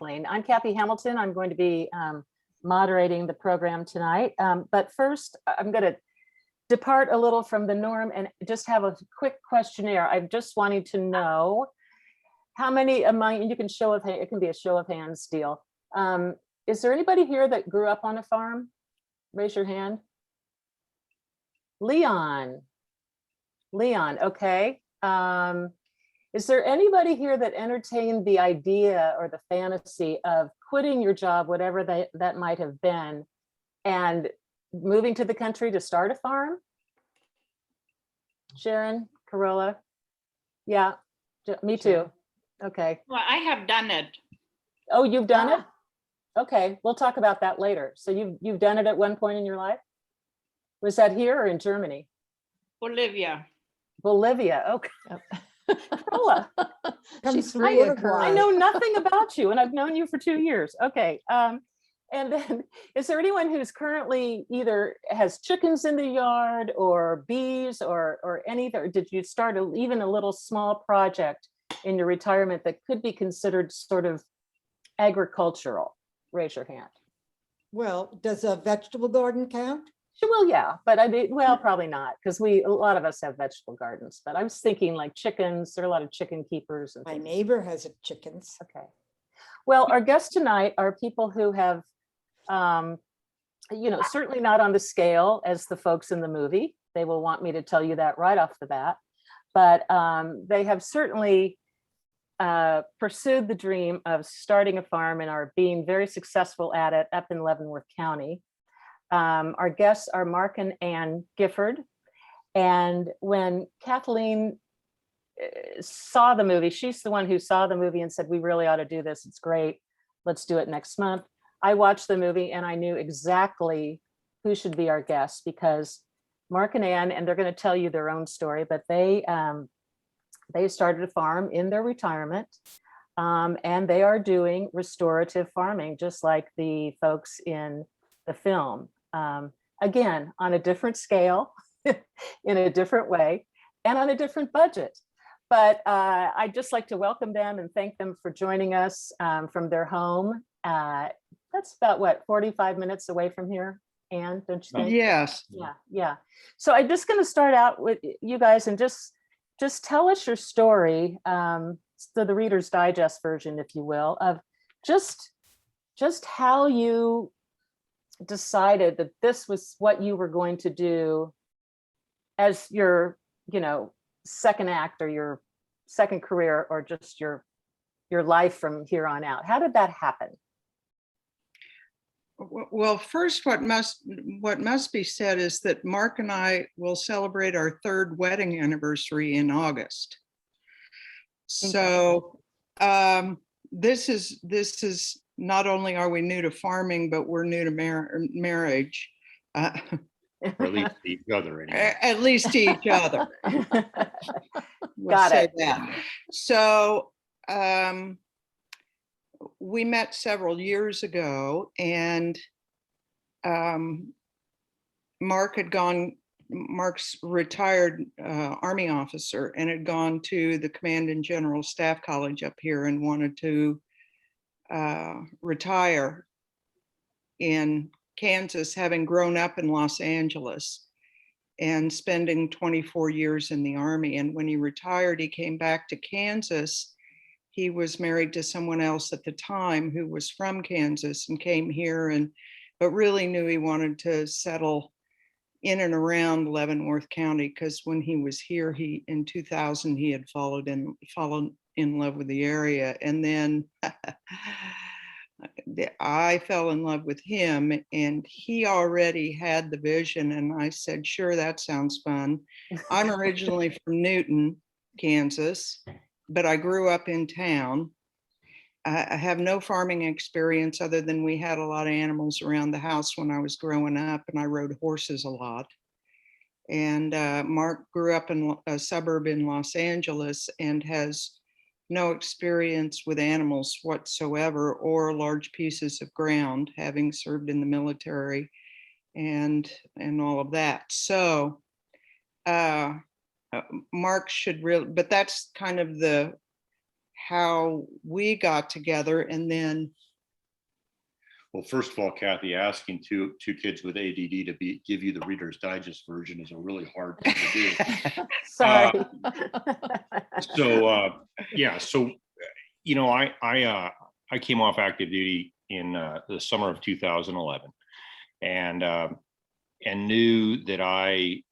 Kathleen. I'm Kathy Hamilton. I'm going to be moderating the program tonight. But first, I'm going to depart a little from the norm and just have a quick questionnaire. I'm just wanting to know how many among, and you can show of, it can be a show of hands deal. Is there anybody here that grew up on a farm? Raise your hand. Leon, okay. Is there anybody here that entertained the idea or the fantasy of quitting your job, whatever that might have been, and moving to the country to start a farm? Sharon, Corolla? Yeah, me too. Okay. Well, I have done it. Oh, you've done it? Okay, we'll talk about that later. So you've done it at one point in your life? Was that here or in Germany? Bolivia. Okay. Corolla. She's I know nothing about you, and I've known you for 2 years. Okay. And then, is there anyone who's currently either has chickens in the yard or bees or anything? Or did you start even a little small project in your retirement that could be considered sort of agricultural? Raise your hand. Well, does a vegetable garden count? Well, yeah, but I mean, well, probably not, because a lot of us have vegetable gardens, but I was thinking like chickens. There are a lot of chicken keepers. And My things. neighbor has chickens. Okay. Well, our guests tonight are people who have, certainly not on the scale as the folks in the movie. They will want me to tell you that right off the bat, but they have certainly pursued the dream of starting a farm and are being very successful at it up in Leavenworth County. Our guests are Mark and Ann Gifford. And when Kathleen saw the movie, she's the one who saw the movie and said, we really ought to do this. It's great. Let's do it next month. I watched the movie and I knew exactly who should be our guests, because Mark and Ann, and they're going to tell you their own story, but they started a farm in their retirement, and they are doing restorative farming, just like the folks in the film. Again, on a different scale, in a different way, and on a different budget. But I'd just like to welcome them and thank them for joining us from their home. That's about what, 45 minutes away from here, Ann, don't you think? Yes. Yeah. So I'm just going to start out with you guys and just tell us your story. So the Reader's Digest version, if you will, of just how you decided that this was what you were going to do as your, second act or your second career, or just your life from here on out. How did that happen? Well, first, what must be said is that Mark and I will celebrate our third wedding anniversary in August. So this is not only are we new to farming, but we're new to marriage. Or at least to each other. Anyway. At least to each other. Got it. That. So we met several years ago, and Mark's retired Army officer and had gone to the Command and General Staff College up here and wanted to retire in Kansas, having grown up in Los Angeles and spending 24 years in the Army. And when he retired, he came back to Kansas. He was married to someone else at the time who was from Kansas and came here, but really knew he wanted to settle in and around Leavenworth County, because when he was here, in 2000, he had fallen in love with the area. And then I fell in love with him, and he already had the vision. And I said, sure, that sounds fun. I'm originally from Newton, Kansas, but I grew up in town. I have no farming experience other than we had a lot of animals around the house when I was growing up, and I rode horses a lot. And Mark grew up in a suburb in Los Angeles and has no experience with animals whatsoever, or large pieces of ground, having served in the military and all of that. So Mark should really, but that's kind of how we got together, and then Well, first of all, Kathy, asking two kids with ADD to give you the Reader's Digest version is a really hard thing to do. Sorry. So yeah, so I came off active duty in the summer of 2011, and knew that I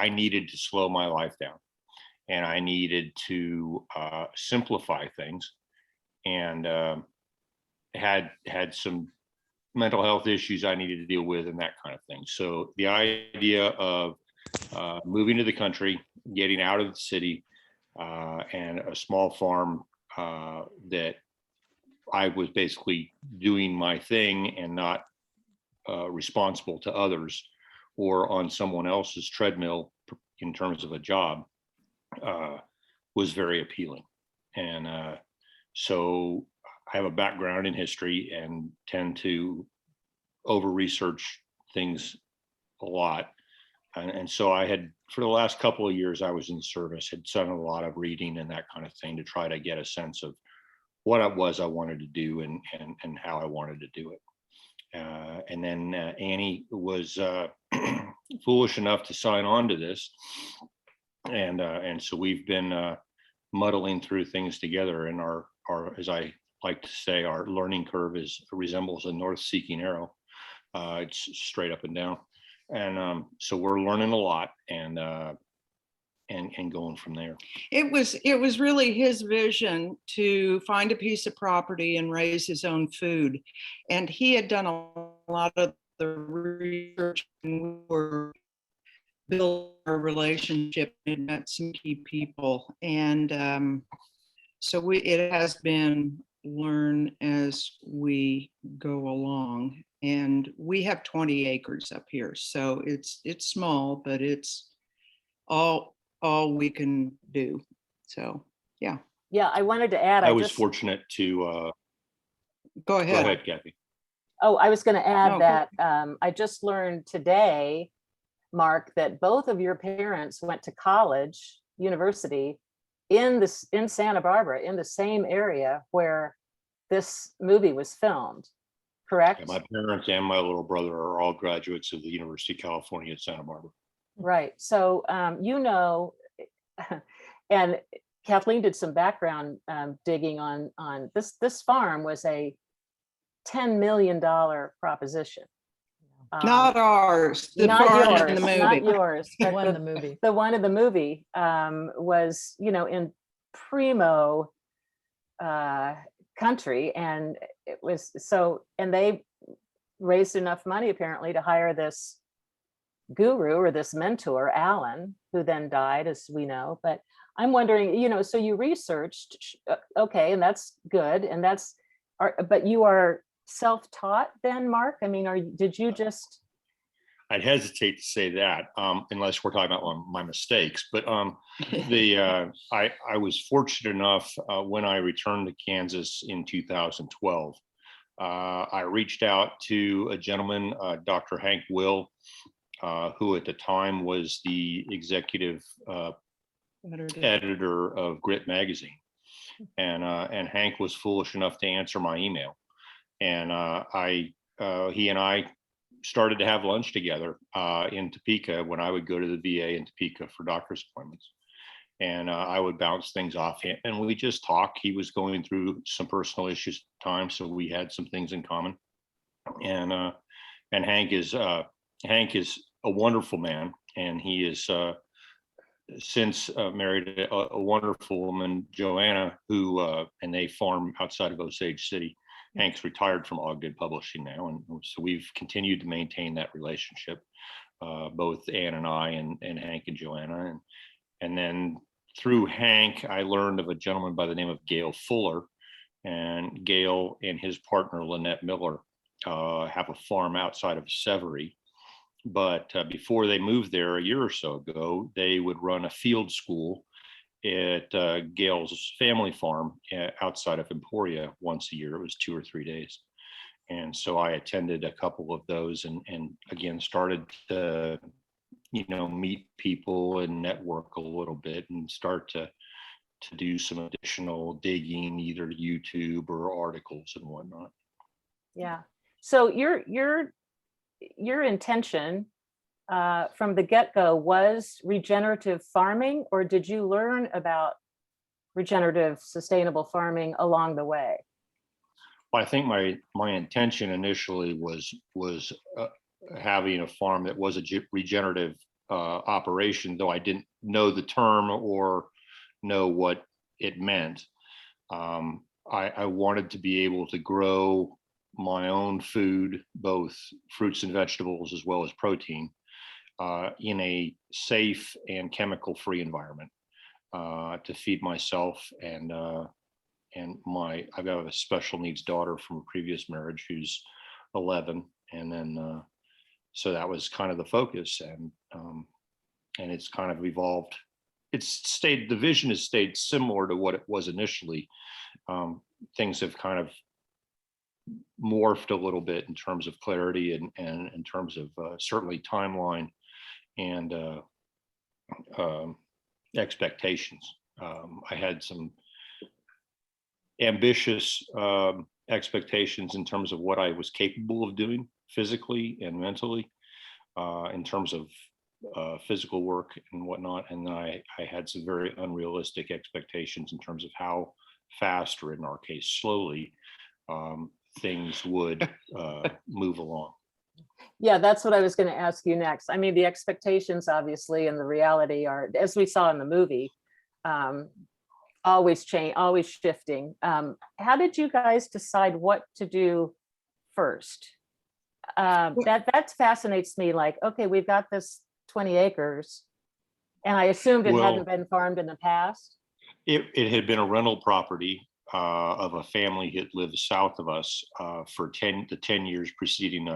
needed to slow my life down, and I needed to simplify things, and had some mental health issues I needed to deal with and that kind of thing. So the idea of moving to the country, getting out of the city, and a small farm that I was basically doing my thing and not responsible to others or on someone else's treadmill in terms of a job was very appealing. And so I have a background in history and tend to over research things a lot. And so I had, for the last couple of years I was in service, had done a lot of reading and that kind of thing to try to get a sense of what it was I wanted to do and how I wanted to do it. And then Annie was foolish enough to sign on to this. And so we've been muddling through things together, and our, as I like to say, our learning curve resembles a north-seeking arrow. It's straight up and down. And so we're learning a lot and going from there. it was really his vision to find a piece of property and raise his own food. And he had done a lot of the research, and we were building our relationship and met some key people. And so it has been learn as we go along. And we have 20 acres up here. So it's small, but it's all we can do. So yeah. Yeah, I wanted to add, I was fortunate to Go go ahead. ahead, Kathy. Oh, I was going to add No, go that I just learned today, Mark, that both of your parents went to college, university in Santa Barbara, in the same area where this movie was filmed, correct? Yeah, my parents and my little brother are all graduates of the University of California at Santa Barbara. Right. So, and Kathleen did some background digging on this. This farm was a $10 million proposition. Not ours. The Not farm yours, in the movie. not yours. The but one in the movie. The one in the movie was, in primo country, and it was so, and they raised enough money apparently to hire this guru or this mentor, Alan, who then died, as we know. But I'm wondering, so you researched, okay, and that's good, and but you are self-taught then, Mark? I mean, did you just? I'd hesitate to say that unless we're talking about my mistakes. But I was fortunate enough when I returned to Kansas in 2012. I reached out to a gentleman, Dr. Hank Will, who at the time was the executive editor of Grit magazine, and Hank was foolish enough to answer my email, and he and I started to have lunch together in Topeka when I would go to the VA in Topeka for doctor's appointments, and I would bounce things off him, and we just talk. He was going through some personal issues at the time, so we had some things in common, and Hank is a wonderful man, and he is since married a wonderful woman, Joanna, who and they farm outside of Osage City. Hank's retired from Ogden Publishing now, and so we've continued to maintain that relationship, both Ann and I, and Hank and Joanna, and then through Hank, I learned of a gentleman by the name of Gail Fuller, and Gail and his partner Lynette Miller have a farm outside of Severy. But before they moved there a year or so ago, they would run a field school at Gail's family farm outside of Emporia once a year. It was 2 or 3 days. And so I attended a couple of those and again started to, meet people and network a little bit and start to to do some additional digging, either YouTube or articles and whatnot. Yeah. So your intention from the get-go was regenerative farming, or did you learn about regenerative sustainable farming along the way? I think my intention initially was having a farm that was a regenerative operation, though I didn't know the term or know what it meant. I wanted to be able to grow my own food, both fruits and vegetables as well as protein, in a safe and chemical-free environment, to feed myself and I've got a special needs daughter from a previous marriage who's 11, and then so that was kind of the focus, and it's kind of evolved. The vision has stayed similar to what it was initially. Things have kind of morphed a little bit in terms of clarity and in terms of certainly timeline and expectations. I had some ambitious expectations in terms of what I was capable of doing physically and mentally, in terms of physical work and whatnot. And then I had some very unrealistic expectations in terms of how fast, or in our case, slowly, things would move along. Yeah, that's what I was going to ask you next. I mean, the expectations obviously and the reality are, as we saw in the movie, always change, always shifting. How did you guys decide what to do first? That fascinates me. Like, okay, we've got this 20 acres, and I assumed it hadn't been farmed in the past. It had been a rental property of a family that lived south of us for 10 years preceding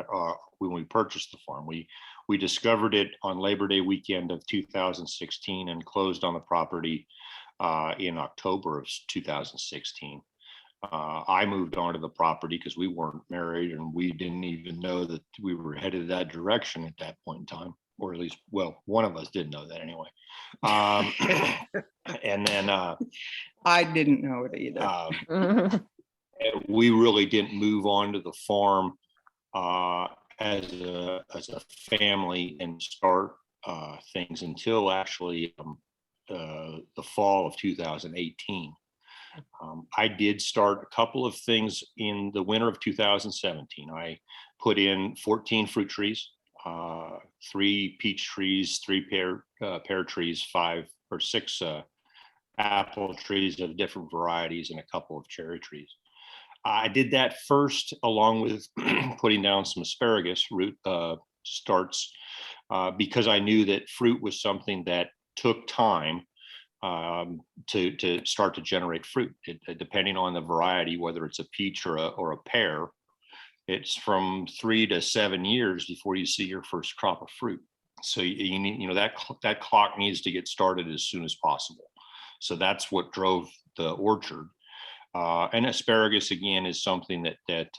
when we purchased the farm. We discovered it on Labor Day weekend of 2016 and closed on the property in October of 2016. I moved onto the property because we weren't married and we didn't even know that we were headed that direction at that point in time, or at least, well, one of us didn't know that anyway. And then I didn't know it either. we really didn't move on to the farm as a family and start things until actually the fall of 2018. I did start a couple of things in the winter of 2017. I put in 14 fruit trees, 3 peach trees, 3 pear trees, 5 or 6 apple trees of different varieties, and a couple of cherry trees. I did that first, along with putting down some asparagus root starts, because I knew that fruit was something that took time to start to generate fruit. Depending on the variety, whether it's a peach or a pear, it's from 3 to 7 years before you see your first crop of fruit. So you need, that clock needs to get started as soon as possible. So that's what drove the orchard. And asparagus, again, is something that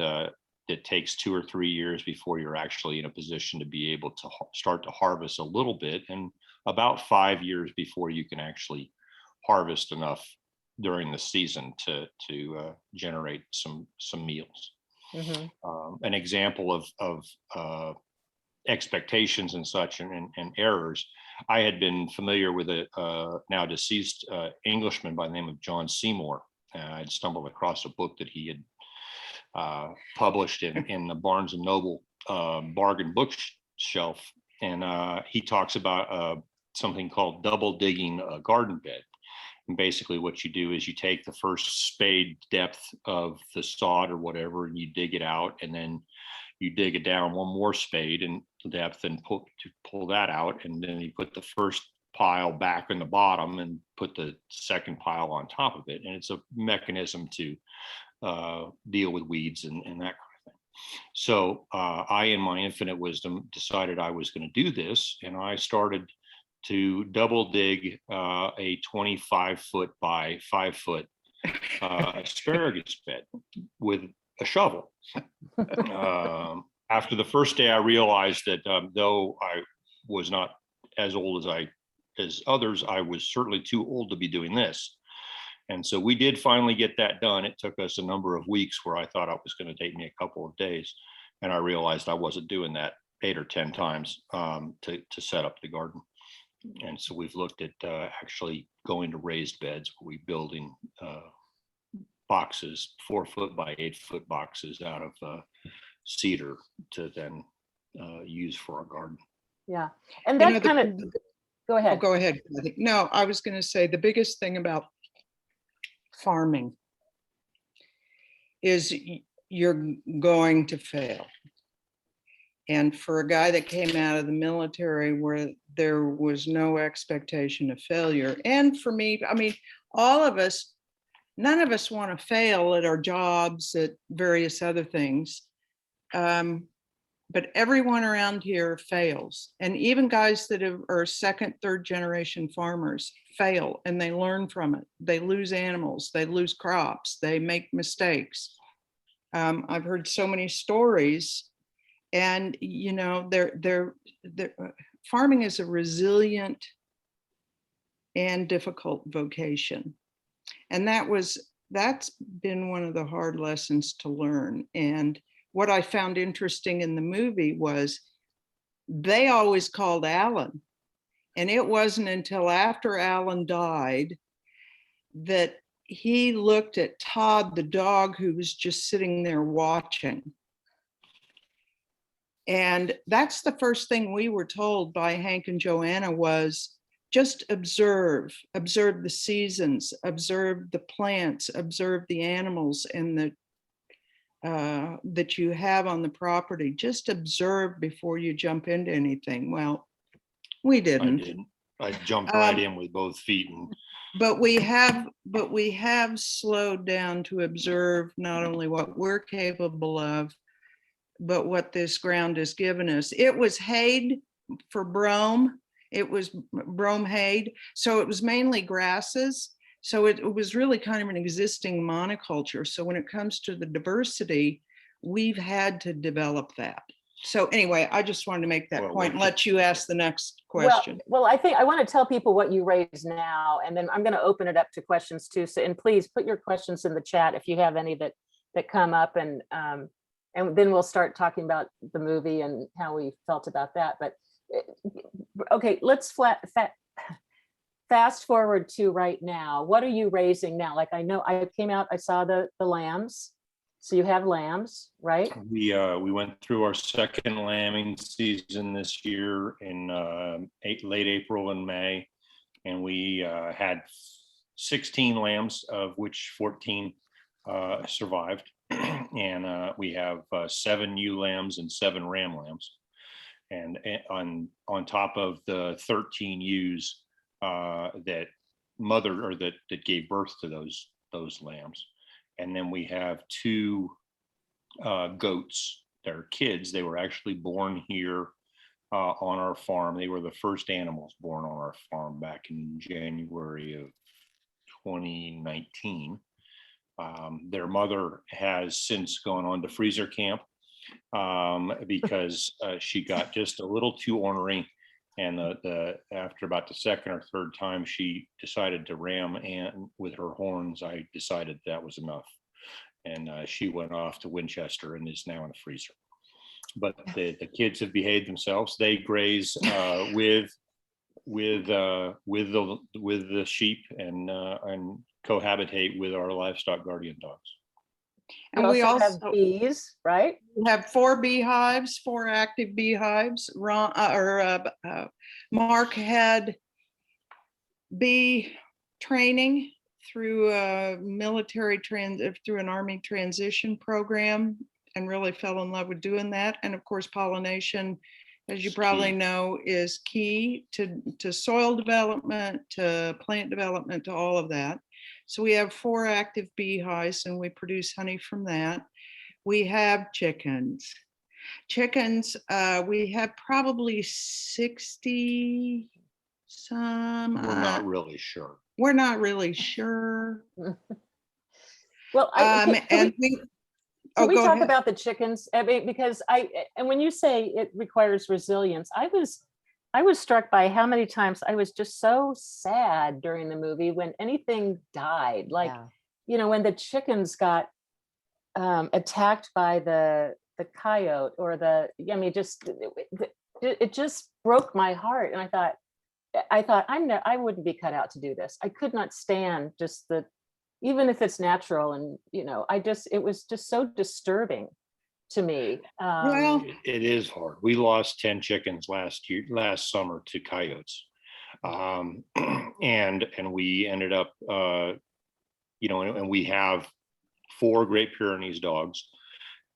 takes 2 or 3 years before you're actually in a position to be able to start to harvest a little bit, and about 5 years before you can actually harvest enough during the season to generate some meals. Mm-hmm. An example of expectations and such and errors. I had been familiar with a now deceased Englishman by the name of John Seymour. I'd stumbled across a book that he had published in the Barnes and Noble bargain bookshelf, and he talks about something called double digging a garden bed. And basically what you do is you take the first spade depth of the sod or whatever, and you dig it out, and then you dig it down one more spade in depth and pull that out, and then you put the first pile back in the bottom and put the second pile on top of it. And it's a mechanism to deal with weeds and that kind of thing. So I, in my infinite wisdom, decided I was going to do this, and I started to double dig a 25-foot by 5-foot asparagus bed with a shovel. After the first day, I realized that though I was not as old as others, I was certainly too old to be doing this. And so we did finally get that done. It took us a number of weeks where I thought it was going to take me a couple of days. And I realized I wasn't doing that 8 or 10 times to set up the garden. And so we've looked at actually going to raised beds, where we building boxes, 4-foot by 8-foot boxes out of cedar to then use for our garden. Yeah. And You know, that kind of, go Oh, ahead. go ahead. Kathy. No, I was going to say the biggest thing about farming is you're going to fail. And for a guy that came out of the military where there was no expectation of failure, and for me, I mean, all of us, none of us want to fail at our jobs, at various other things. But everyone around here fails. And even guys that are second, third generation farmers fail, and they learn from it. They lose animals, they lose crops, they make mistakes. I've heard so many stories, and you know, farming is a resilient and difficult vocation. And that's been one of the hard lessons to learn. And what I found interesting in the movie was they always called Alan. And it wasn't until after Alan died that he looked at Todd, the dog, who was just sitting there watching. And that's the first thing we were told by Hank and Joanna was just observe the seasons, observe the plants, observe the animals and the that you have on the property. Just observe before you jump into anything. Well, we didn't. I jumped right in with both feet. But we have slowed down to observe not only what we're capable of, but what this ground has given us. It was hayed for brome. It was brome hayed. So it was mainly grasses. So it was really kind of an existing monoculture. So when it comes to the diversity, we've had to develop that. So anyway, I just wanted to make that point and let you ask the next question. Well, I think I want to tell people what you raise now, and then I'm going to open it up to questions too. So, and please put your questions in the chat if you have any that come up, and then we'll start talking about the movie and how we felt about that. But okay, let's fast forward to right now. What are you raising now? Like, I know I came out, I saw the lambs. So you have lambs, right? We went through our second lambing season this year in late April and May, and we had 16 lambs, of which 14 survived, and we have 7 ewe lambs and 7 ram lambs, and on top of the 13 ewes that gave birth to those lambs. And then we have 2 goats that are kids. They were actually born here on our farm. They were the first animals born on our farm back in January of 2019. Their mother has since gone on to freezer camp because she got just a little too ornery. And after about the second or third time she decided to ram and with her horns, I decided that was enough. And she went off to Winchester and is now in a freezer. But the kids have behaved themselves. They graze with the sheep and cohabitate with our livestock guardian dogs. And we also have bees, right? We have 4 beehives, 4 active beehives. Mark had bee training through a through an Army transition program, and really fell in love with doing that. And of course, pollination, as you probably know, is key to soil development, to plant development, to all of that. So we have 4 active beehives, and we produce honey from that. We have chickens. We have probably 60 some. We're not really sure. We're not really sure. Well, can we talk about the chickens? I mean, because and when you say it requires resilience, I was I was struck by how many times I was just so sad during the movie when anything died. Like, Yeah. you know, when the chickens got attacked by the coyote or I mean, just it just broke my heart. And I thought I wouldn't be cut out to do this. I could not stand just even if it's natural, and you know, it was just so disturbing to me. Well, It is hard. We lost 10 chickens last summer to coyotes. And we ended up, you know, and we have 4 Great Pyrenees dogs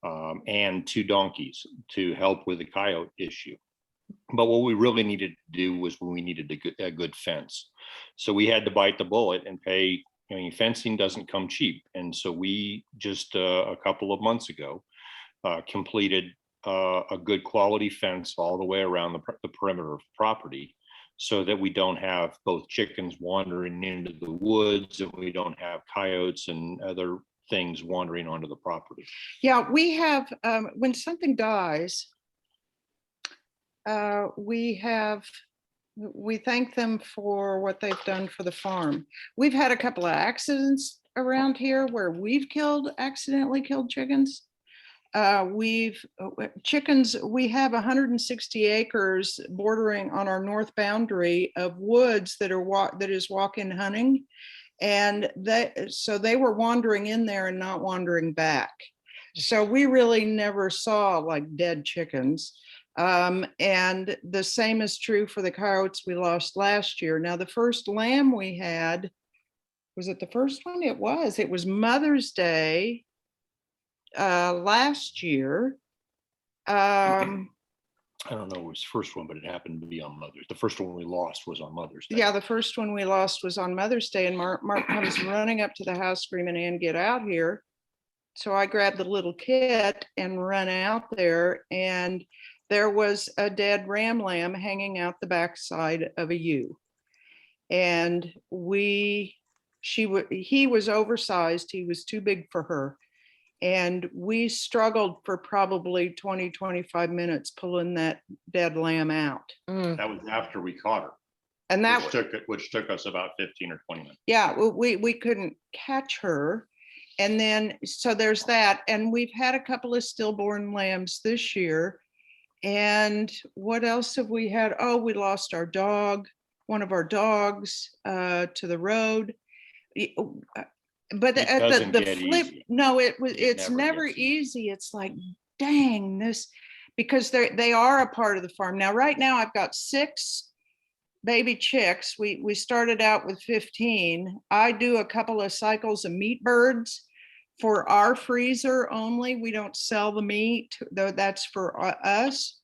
and 2 donkeys to help with the coyote issue. But what we really needed to do was we needed a good fence. So we had to bite the bullet and pay. I mean, fencing doesn't come cheap. And so we just a couple of months ago completed a good quality fence all the way around the perimeter of property, so that we don't have both chickens wandering into the woods and we don't have coyotes and other things wandering onto the property. yeah, we have, when something dies, we thank them for what they've done for the farm. We've had a couple of accidents around here where we've accidentally killed chickens. Chickens, we have 160 acres bordering on our north boundary of woods that is walk-in hunting. And so they were wandering in there and not wandering back. So we really never saw like dead chickens. And the same is true for the coyotes we lost last year. Now, the first lamb we had, was it the first one? It was Mother's Day last year. I don't know, it was the first one, but it happened to be on Mother's. The first one we lost was on Mother's Day. Yeah, the first one we lost was on Mother's Day, and Mark comes running up to the house screaming, "Ann, get out here." So I grabbed the little kit and run out there, and there was a dead ram lamb hanging out the backside of a ewe. And he was oversized, he was too big for her. And we struggled for probably 20, 25 minutes pulling that dead lamb out. That was after we caught her. And that which took us about 15 or 20 minutes. Yeah, we couldn't catch her. And then, so there's that. And we've had a couple of stillborn lambs this year. And what else have we had? Oh, we lost our dog, one of our dogs to the road. But the flip, easy. No, it's never easy. It's like, dang, this, because they are a part of the farm. Now, right now I've got 6 baby chicks. We started out with 15. I do a couple of cycles of meat birds for our freezer only. We don't sell the meat, though that's for us.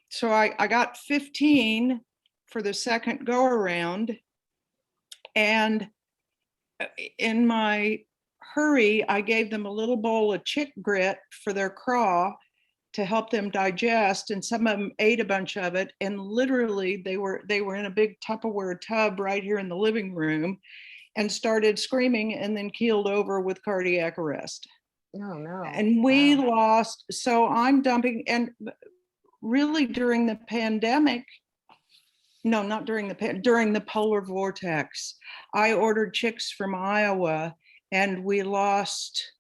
So I got 15 for the second go around. And in my hurry, I gave them a little bowl of chick grit for their craw to help them digest, and some of them ate a bunch of it, and literally they were in a big Tupperware tub right here in the living room and started screaming and then keeled over with cardiac arrest. Oh no. And we lost, so I'm dumping, and really during the pandemic, no, not during the polar vortex, I ordered chicks from Iowa, and we lost,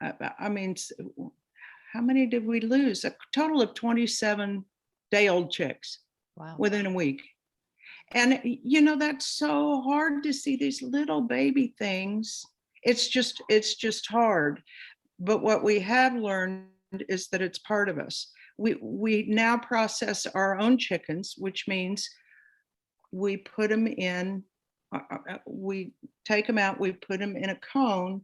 I mean, how many did we lose? A total of 27 day-old chicks. Wow. Within a week. And you know, that's so hard to see these little baby things. It's just hard. But what we have learned is that it's part of us. We now process our own chickens, which means we put them in, we take them out, we put them in a cone,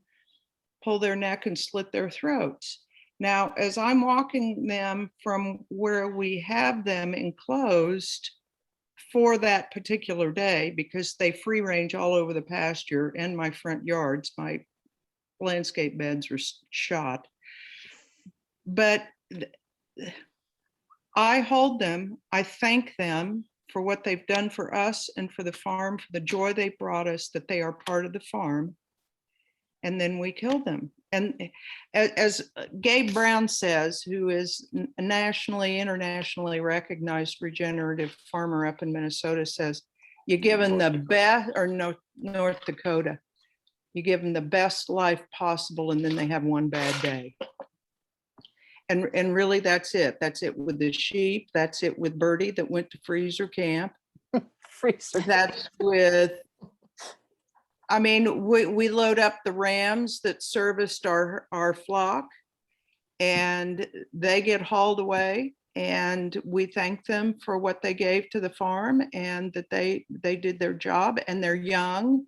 pull their neck and slit their throats. Now, as I'm walking them from where we have them enclosed for that particular day, because they free range all over the pasture and my front yards, my landscape beds are shot. But I hold them, I thank them for what they've done for us and for the farm, for the joy they brought us, that they are part of the farm. and then we kill them. And as Gabe Brown says, who is a nationally, internationally recognized regenerative farmer up in Minnesota, says, you give them the best, or North Dakota, you give them the best life possible, and then they have one bad day. And really, that's it. That's it with the sheep. That's it with Birdie that went to freezer camp. Freezer. That's with, I mean, we load up the rams that serviced our flock, and they get hauled away, and we thank them for what they gave to the farm, and that they did their job, and they're young.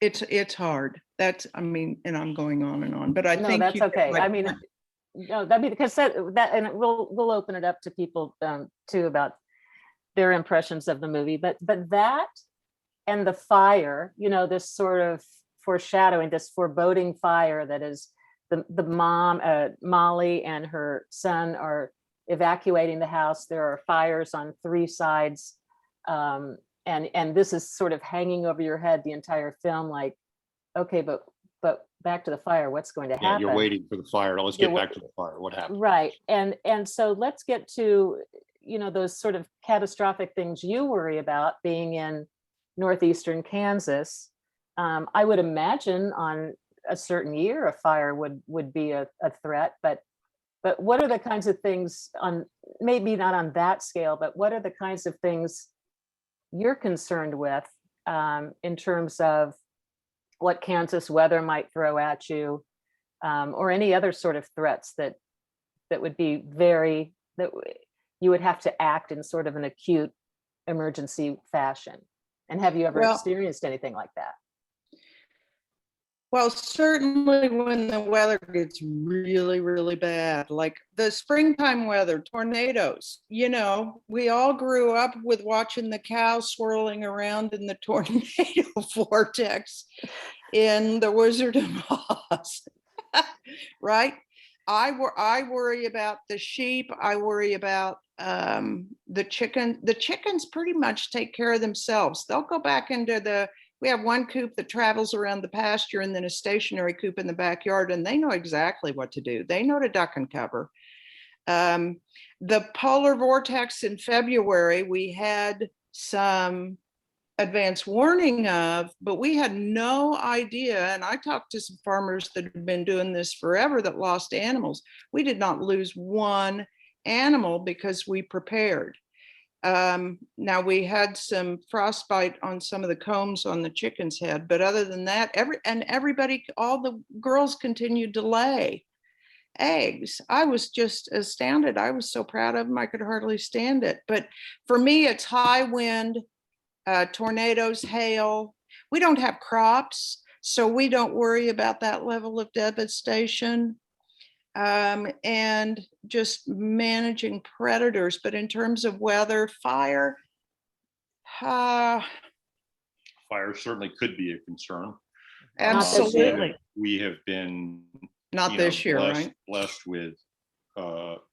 It's hard. That's, I mean, and I'm going on and on, but I No, think that's you get okay. my I mean, point. no, that'd be because that, and we'll open it up to people too about their impressions of the movie, but that and the fire, you know, this sort of foreshadowing, this foreboding fire that is the mom, Molly, and her son are evacuating the house. There are fires on 3 sides. And this is sort of hanging over your head the entire film, like, okay, but back to the fire, what's going to Yeah, happen? you're waiting for the fire. Let's You're get wa- back to the fire. What happened? Right. And so let's get to, you know, those sort of catastrophic things you worry about being in northeastern Kansas. I would imagine on a certain year, a fire would be a threat, but what are the kinds of things on, maybe not on that scale, but what are the kinds of things you're concerned with in terms of what Kansas weather might throw at you, or any other sort of threats that would be you would have to act in sort of an acute emergency fashion? And have you ever Well, experienced anything like that? Well, certainly when the weather gets really, really bad, like the springtime weather, tornadoes, you know, we all grew up with watching the cows swirling around in the tornado vortex in The Wizard of Oz, right? I worry about the sheep. I worry about the chicken. The chickens pretty much take care of themselves. They'll go back into we have one coop that travels around the pasture, and then a stationary coop in the backyard, and they know exactly what to do. They know to duck and cover. The polar vortex in February, we had some advance warning of, but we had no idea. And I talked to some farmers that have been doing this forever that lost animals. We did not lose one animal because we prepared. Now we had some frostbite on some of the combs on the chicken's head, but other than that, everybody, all the girls continued to lay eggs. I was just astounded. I was so proud of them, I could hardly stand it. But for me, it's high wind, tornadoes, hail. We don't have crops, so we don't worry about that level of devastation. And just managing predators. But in terms of weather, fire, Fire certainly could be a concern. absolutely. We have been Not you know, this year, blessed, right? blessed with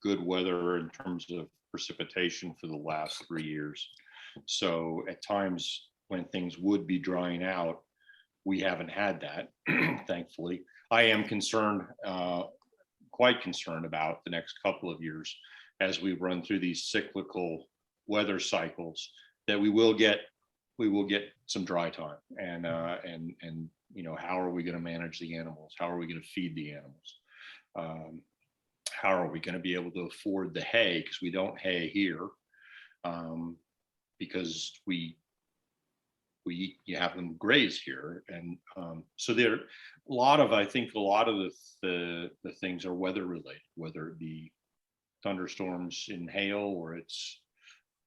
good weather in terms of precipitation for the last 3 years. So at times when things would be drying out, we haven't had that, thankfully. I am concerned, quite concerned about the next couple of years as we run through these cyclical weather cycles, that we will get some dry time, and you know, how are we going to manage the animals? How are we going to feed the animals? How are we going to be able to afford the hay, because we don't hay here, because you have them graze here, and so there I think a lot of the things are weather related, whether it be thunderstorms and hail, or it's,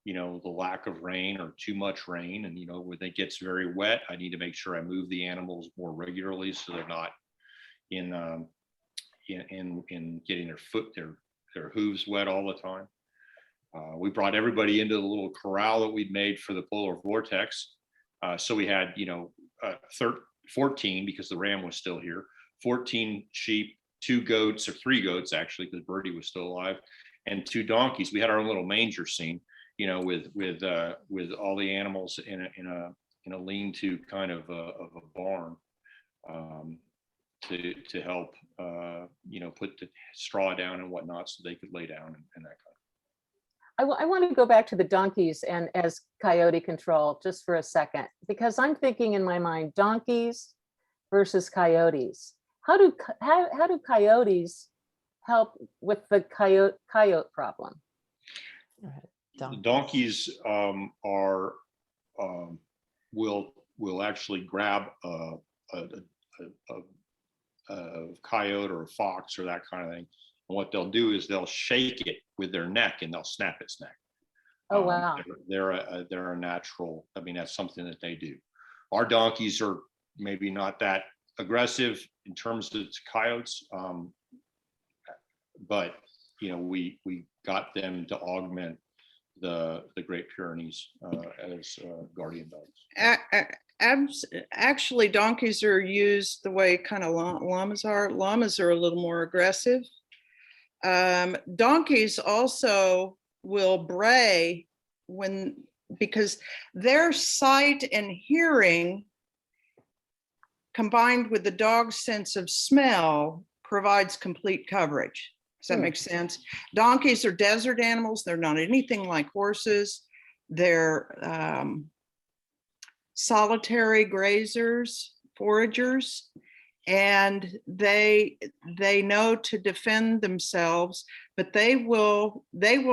you know, the lack of rain or too much rain. And, you know, when it gets very wet, I need to make sure I move the animals more regularly so they're not in getting their hooves wet all the time. We brought everybody into the little corral that we'd made for the polar vortex. So we had, you know, 14, because the ram was still here, 14 sheep, 2 goats, or 3 goats actually, because Birdie was still alive, and 2 donkeys. We had our own little manger scene, you know, with all the animals in a lean-to kind of a barn. um, to help, put the straw down and whatnot so they could lay down and that kind of. I want to go back to the donkeys and as Coyote Control just for a second, because I'm thinking in my mind, donkeys versus coyotes. How do coyotes help with the coyote problem? The donkeys will actually grab a coyote or a fox or that kind of thing. And what they'll do is they'll shake it with their neck and they'll snap its neck. Oh, wow. They're a natural. I mean, that's something that they do. Our donkeys are maybe not that aggressive in terms of coyotes, but we got them to augment the Great Pyrenees as guardian dogs. Actually, donkeys are used the way kind of llamas are. Llamas are a little more aggressive. Donkeys also will bray because their sight and hearing combined with the dog's sense of smell provides complete coverage. Does that make sense? Donkeys are desert animals. They're not anything like horses. They're solitary grazers, foragers, and they know to defend themselves, but they will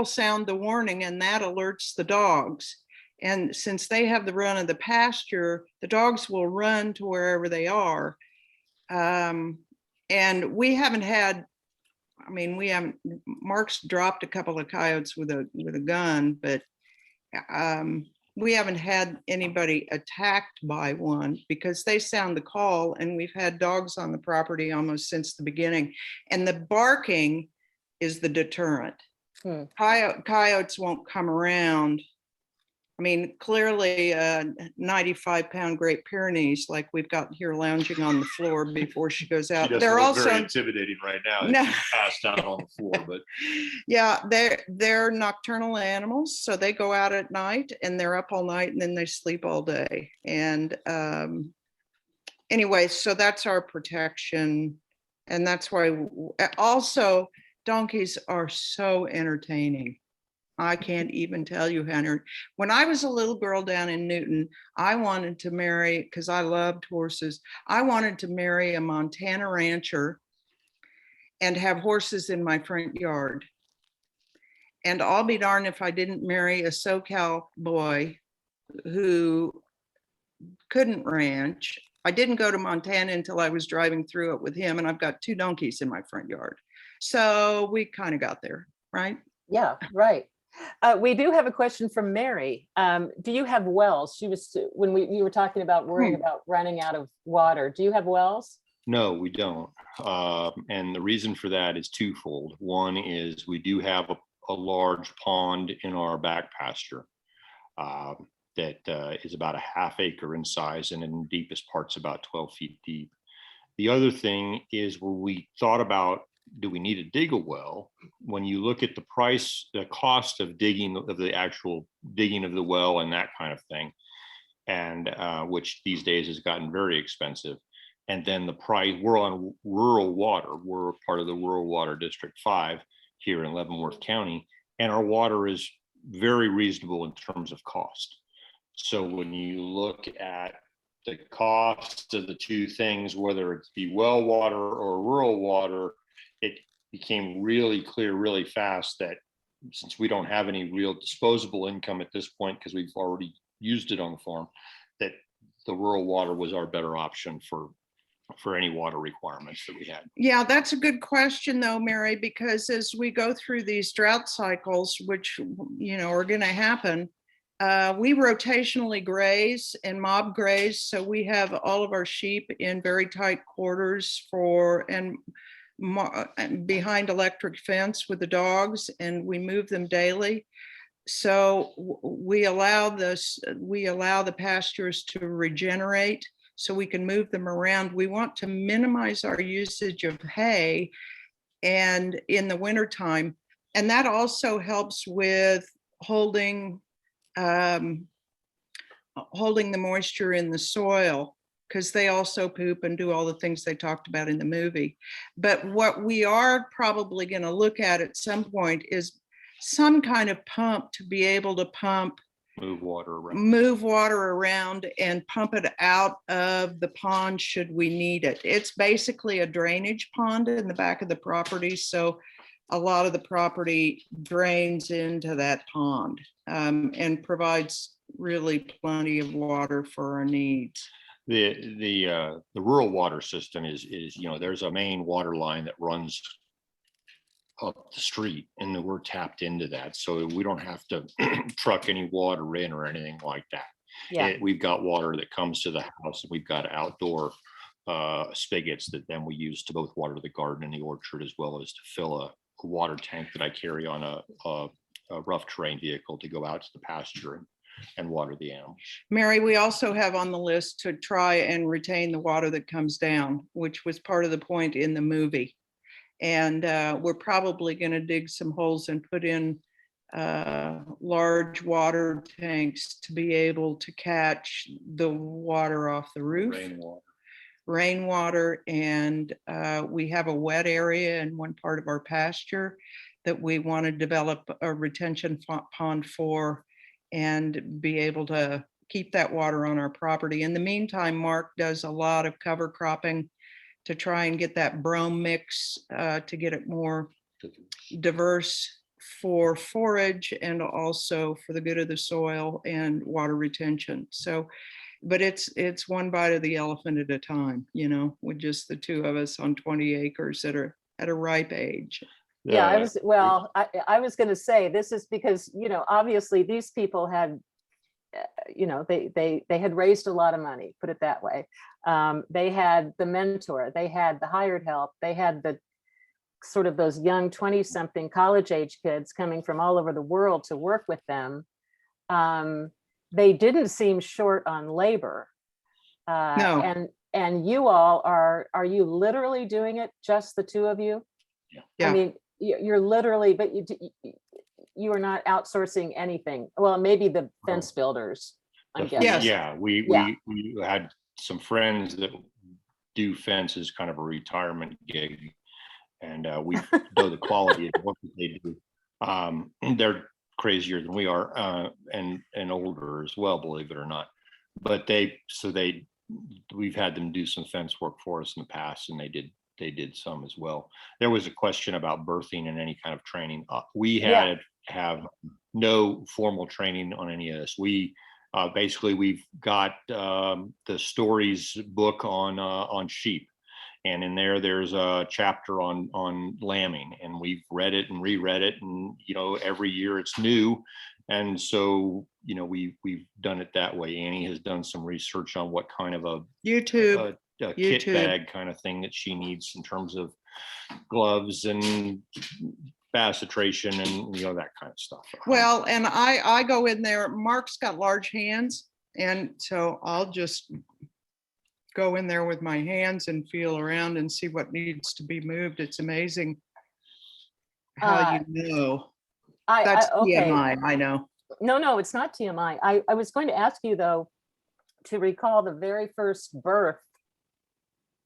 sound the warning, and that alerts the dogs. And since they have the run of the pasture, the dogs will run to wherever they are. And we haven't had, Mark's dropped a couple of coyotes with a gun, but we haven't had anybody attacked by one because they sound the call, and we've had dogs on the property almost since the beginning. And the barking is the deterrent. Coyotes won't come around. Clearly 95-pound Great Pyrenees, like we've got here lounging on the floor before she goes out. She They're look also very intimidating right now. No. She's passed out on the floor, but yeah, they're nocturnal animals, so they go out at night and they're up all night and then they sleep all day. And anyway, so that's our protection, and that's why also donkeys are so entertaining. I can't even tell you, Henry. When I was a little girl down in Newton, I wanted to marry, because I loved horses, I wanted to marry a Montana rancher and have horses in my front yard. And I'll be darned if I didn't marry a SoCal boy who couldn't ranch. I didn't go to Montana until I was driving through it with him, and I've got 2 donkeys in my front yard. So we kind of got there, right? Yeah, right. We do have a question from Mary. Do you have wells? She was, when you were talking about worrying about running out of water. Do you have wells? no, we don't. And the reason for that is twofold. One is we do have a large pond in our back pasture that is about a ½ acre in size, and in the deepest parts about 12 feet deep. The other thing is when we thought about, do we need to dig a well? When you look at the cost of digging, of the actual digging of the well and that kind of thing, and which these days has gotten very expensive. And then the price, we're on rural water. We're part of the Rural Water District 5 here in Leavenworth County, and our water is very reasonable in terms of cost. So when you look at the cost of the two things, whether it be well water or rural water, it became really clear really fast that since we don't have any real disposable income at this point, because we've already used it on the farm, that the rural water was our better option for any water requirements that we had. Yeah, that's a good question though, Mary, because as we go through these drought cycles, which, are going to happen, we rotationally graze and mob graze. So we have all of our sheep in very tight quarters and behind electric fence with the dogs, and we move them daily. So we allow the pastures to regenerate so we can move them around. We want to minimize our usage of hay and in the wintertime. And that also helps with holding the moisture in the soil. because they also poop and do all the things they talked about in the movie. But what we are probably going to look at some point is some kind of pump to be able to Move water around. And pump it out of the pond should we need it. It's basically a drainage pond in the back of the property. So a lot of the property drains into that pond, and provides really plenty of water for our needs. The rural water system is, there's a main water line that runs up the street, and we're tapped into that. So we don't have to truck any water in or anything like that. Yeah, We've got water that comes to the house, and we've got outdoor spigots that then we use to both water the garden and the orchard, as well as to fill a water tank that I carry on a rough terrain vehicle to go out to the pasture and water the animals. Mary, we also have on the list to try and retain the water that comes down, which was part of the point in the movie. And we're probably going to dig some holes and put in large water tanks to be able to catch the water off the roof. Rainwater. And we have a wet area in one part of our pasture that we want to develop a retention pond for, and be able to keep that water on our property. In the meantime, Mark does a lot of cover cropping to try and get that brome mix to get it more diverse for forage and also for the good of the soil and water retention. So, but it's one bite of the elephant at a time, with just the two of us on 20 acres that are at a ripe age. yeah, I was going to say, this is because, obviously these people had, they had raised a lot of money, put it that way. They had the mentor, they had the hired help, they had the sort of those young 20-something college age kids coming from all over the world to work with them. They didn't seem short on labor. No. And you all are you literally doing it, just the two of you? Yeah. I mean, you're literally, but you are not outsourcing anything. Well, maybe the fence builders, I'm guessing. Yes. Yeah, we had some friends that do fences, kind of a retirement gig, and we know the quality of the work that they do. They're crazier than we are, and older as well, believe it or not. But we've had them do some fence work for us in the past, and they did some as well. There was a question about birthing and any kind of training. We have no formal training on any of this. We basically, we've got the stories book on sheep, and in there's a chapter on lambing, and we've read it and reread it, and every year it's new. And so we've done it that way. Annie has done some research on what kind of a YouTube. kit bag kind of thing that she needs in terms of gloves and bacitracin and that kind of stuff. Well, and I go in there. Mark's got large hands, and so I'll just go in there with my hands and feel around and see what needs to be moved. It's amazing how That's okay. TMI, I know. No, it's not TMI. I was going to ask you, though, to recall the very first birth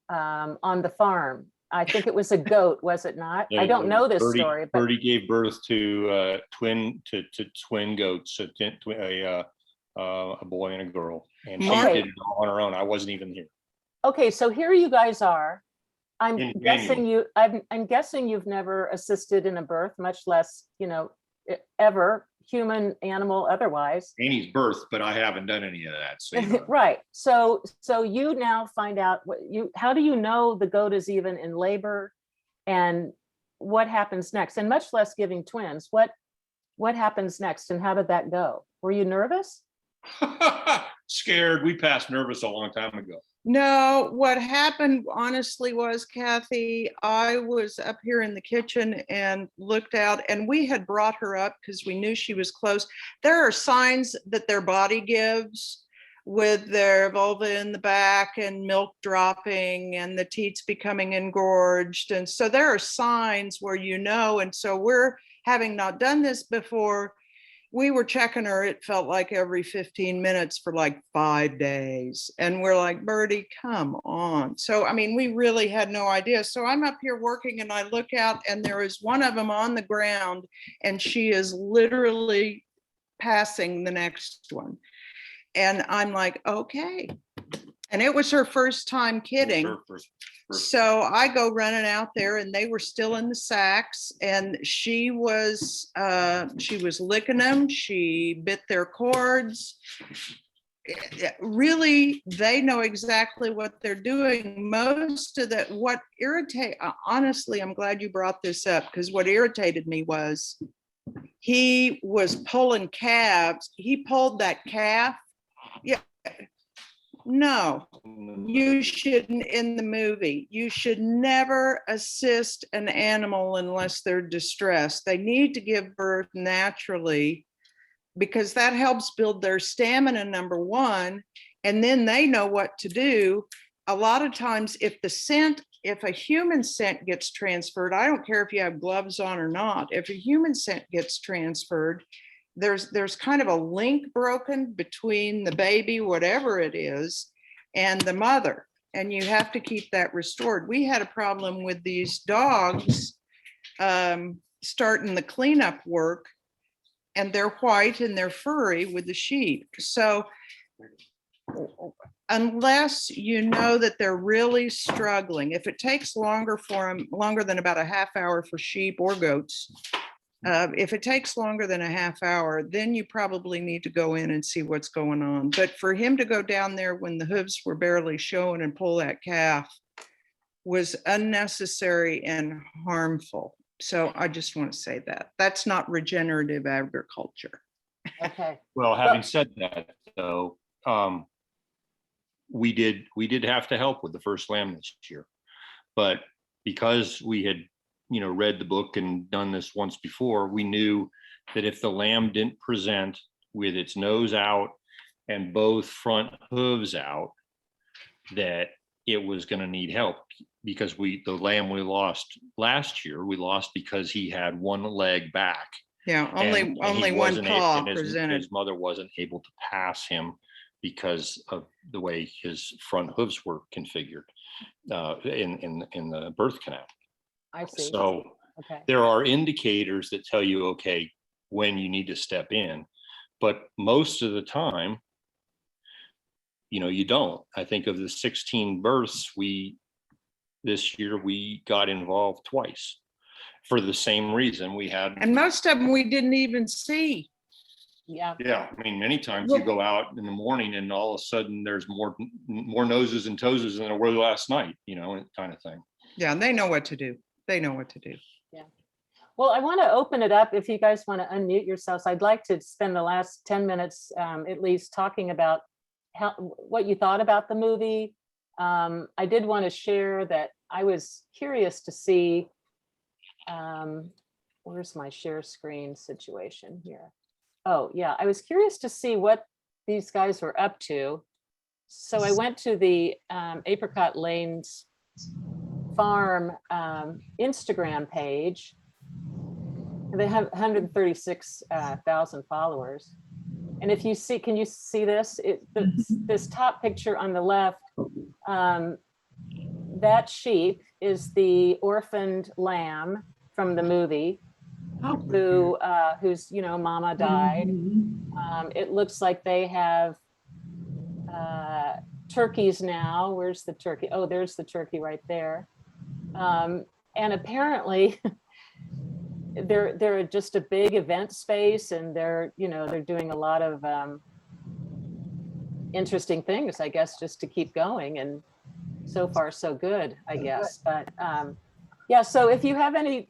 on the farm. I think it was a goat, was it not? I don't know this story, but Birdie gave birth to twin goats, a boy and a girl, and she Okay. did it all on her own. I wasn't even here. okay, so here you guys are. I'm In guessing I'm guessing you've never assisted in a birth, much less, ever, human, animal, otherwise. Annie's birth, but I haven't done any of that. So Right. So you now find out how do you know the goat is even in labor, and what happens next? And much less giving twins. What happens next, and how did that go? Were you nervous? scared. We passed nervous a long time ago. No, what happened honestly was, Kathy, I was up here in the kitchen and looked out, and we had brought her up because we knew she was close. There are signs that their body gives with their vulva in the back and milk dropping and the teats becoming engorged. And so there are signs where and so we're, having not done this before, we were checking her, it felt like every 15 minutes for like 5 days. And we're like, Birdie, come on. So, I mean, we really had no idea. So I'm up here working and I look out and there is one of them on the ground and she is literally passing the next one. And I'm like, okay. And it was her first time kidding. Sure, first- So I go running out there and they were still in the sacks and she was licking them. She bit their cords. Really, they know exactly what they're doing. Most of that, what irritate, honestly, I'm glad you brought this up because what irritated me was he was pulling calves. He pulled that calf. Yeah. No, you shouldn't in the movie. You should never assist an animal unless they're distressed. They need to give birth naturally because that helps build their stamina, number one, and then they know what to do. A lot of times if a human scent gets transferred, I don't care if you have gloves on or not, if a human scent gets transferred, there's kind of a link broken between the baby, whatever it is, and the mother. And you have to keep that restored. We had a problem with these dogs starting the cleanup work, and they're white and they're furry with the sheep. So unless you know that they're really struggling, if it takes longer for them, longer than about a half hour for sheep or goats, if it takes longer than a half hour, then you probably need to go in and see what's going on. But for him to go down there when the hooves were barely showing and pull that calf was unnecessary and harmful. So I just want to say that that's not regenerative agriculture. Okay. Well, having said that, though, we did have to help with the first lamb this year, but because we had read the book and done this once before, we knew that if the lamb didn't present with its nose out and both front hooves out, that it was going to need help, because the lamb we lost last year, we lost because he had one leg back. Yeah, And only he one wasn't paw and presented. his mother wasn't able to pass him because of the way his front hooves were configured in the birth canal. I see. So Okay. there are indicators that tell you, okay, when you need to step in, but most of the time, you don't. I think of the 16 births this year, we got involved twice for the same reason. We had, And most of them we didn't even see. Yeah. yeah, I mean, many times you go out in the morning and all of a sudden there's more noses and toeses than there were last night, kind of thing. Yeah, and they know what to do. They know what to do. Well, I want to open it up. If you guys want to unmute yourselves, I'd like to spend the last 10 minutes at least talking about what you thought about the movie. I did want to share that I was curious to see, where's my share screen situation here? Oh, yeah, I was curious to see what these guys were up to. So I went to the Apricot Lanes Farm Instagram page. They have 136,000 followers. And if you see, can you see this? This top picture on the left, that sheep is the orphaned lamb from the movie, whose mama died. It looks like they have turkeys now. Where's the turkey? Oh, there's the turkey right there. And apparently they're just a big event space, and they're doing a lot of interesting things, I guess, just to keep going. And so far so good, I guess. But yeah, so if you have any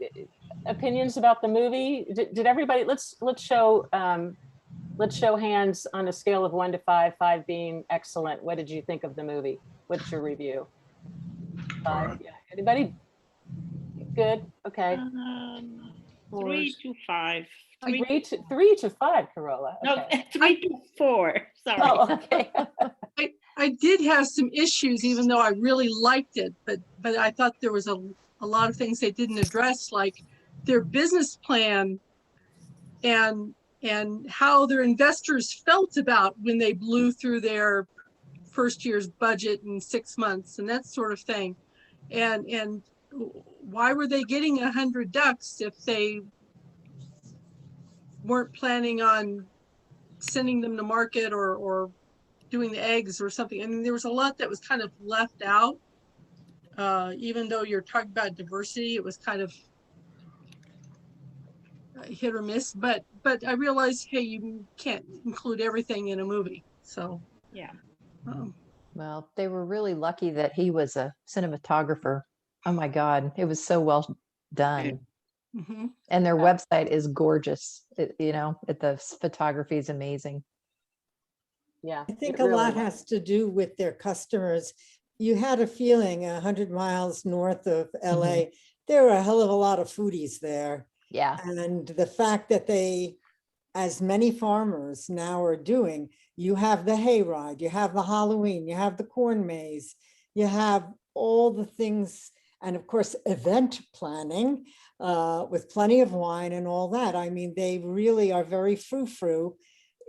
opinions about the movie, did everybody, let's show hands on a scale of 1 to 5, 5 being excellent. What did you think of the movie? What's your review? 5. Yeah. Anybody? Good. Okay. 3 to 5. 3 to 5, Carola. No, Okay. 3 to 4. Sorry. Oh, okay. I did have some issues, even though I really liked it, but I thought there was a lot of things they didn't address, like their business plan and and how their investors felt about when they blew through their first year's budget in 6 months and that sort of thing. And why were they getting 100 ducks if they weren't planning on sending them to market or doing the eggs or something? I mean, there was a lot that was kind of left out. Even though you're talking about diversity, it was kind of hit or miss, but I realized, hey, you can't include everything in a movie. So Yeah. Well, they were really lucky that he was a cinematographer. Oh my God, it was so well done. mhm. And their Yeah. website is gorgeous. The photography is amazing. Yeah. I think it a really lot was. has to do with their customers. You had a feeling 100 miles north of LA, there were a hell of a lot of foodies there. Yeah. And the fact that they, as many farmers now are doing, you have the hayride, you have the Halloween, you have the corn maze, you have all the things, and of course, event planning with plenty of wine and all that. I mean, they really are very frou-frou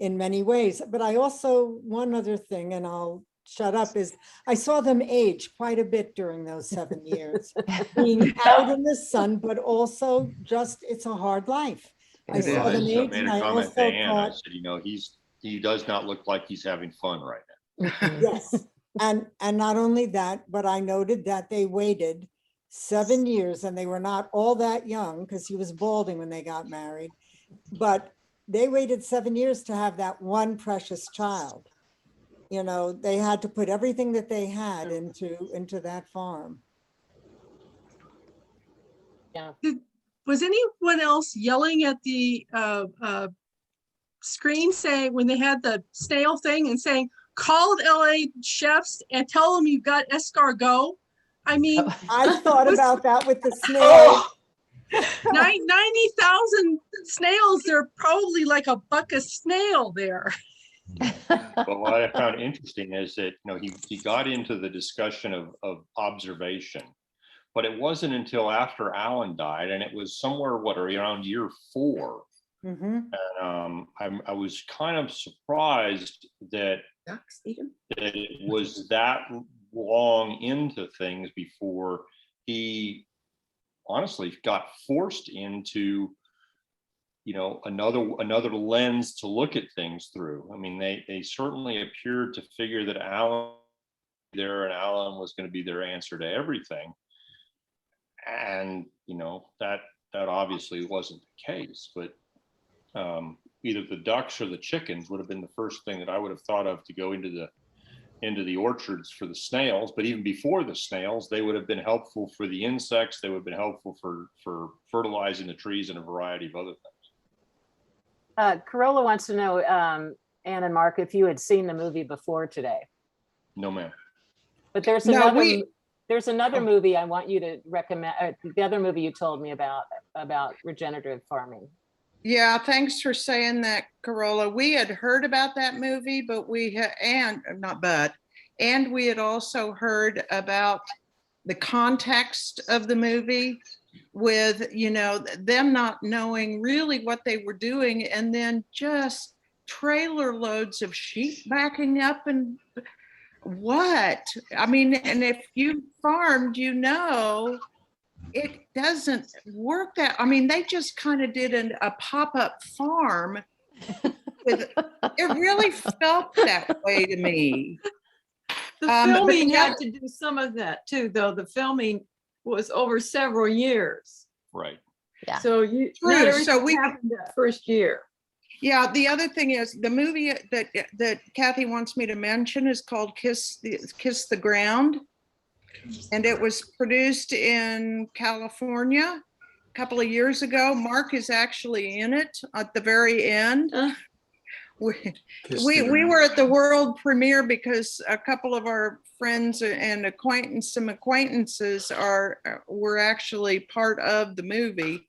in many ways. But I also, one other thing, and I'll shut up, is I saw them age quite a bit during those 7 years, being out in the sun, but also just, it's a hard life. I It saw was. them I age, made and a I comment to also Ann. I thought, said, he does not look like he's having fun right now. Mhm. yes. And not only that, but I noted that they waited 7 years, and they were not all that young because he was balding when they got married, but they waited 7 years to have that one precious child. You know, they had to put everything that they had into that farm. Was anyone else yelling at the screen saying, when they had the snail thing and saying, call LA chefs and tell them you've got escargot? I mean, I thought Was- about that with the snail. Oh! 90,000 snails, they're probably like a buck of snail there. But what I found interesting is that, he got into the discussion of observation, but it wasn't until after Alan died, and it was somewhere, around year 4. Mhm. And I was kind of surprised that Ducks even? that it was that long into things before he honestly got forced into another lens to look at things through. I mean, they certainly appeared to figure that Alan there and Alan was going to be their answer to everything, and that obviously wasn't the case. But either the ducks or the chickens would have been the first thing that I would have thought of to go into the orchards for the snails. But even before the snails, they would have been helpful for the insects. They would have been helpful for fertilizing the trees and a variety of other things. Corolla wants to know, Ann and Mark, if you had seen the movie before today. No, ma'am. But there's No, another Oh. movie I want you to recommend. The other movie you told me about regenerative farming. Yeah, thanks for saying that, Corolla. We had heard about that movie, but we had also heard about the context of the movie with, them not knowing really what they were doing, and then just trailer loads of sheep backing up and what? I mean, and if you farmed, it doesn't work that. I mean, they just kind of did a pop-up farm. It really felt that way to me. The but filming the had other- to do some of that too, though. The filming was over several years. Right. Yeah. So not True. everything So we- happened that first year. Yeah, the other thing is the movie that Kathy wants me to mention is called Kiss the Ground. And it was produced in California a couple of years ago. Mark is actually in it at the very end. We were at the world premiere because a couple of our friends and acquaintances were actually part of the movie.